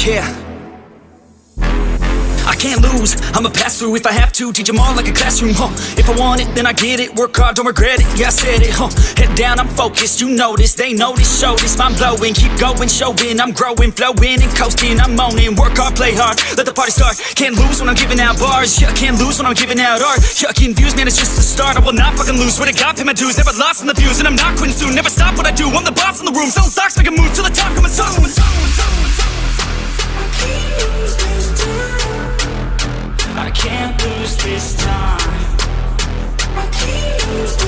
Yeah, I can't lose, I'ma pass through if I have to. Teach them all like a classroom, If I want it, then I get it. Work hard, don't regret it, yeah, I said it, Head down, I'm focused, you know this. They know this, show this, mind blowing. Keep going, showing, I'm growing. Flowing and coasting, I'm owning. Work hard, play hard, let the party start. Can't lose when I'm giving out bars. Yeah, can't lose when I'm giving out art. Yeah, confused, man, it's just the start. I will not fucking lose, swear to God, pay my dues. Never lost in the views, and I'm not quitting soon. Never stop what I do, I'm the boss in the room. Selling socks, make a move to the top, coming soon. I can't lose this time. I can't lose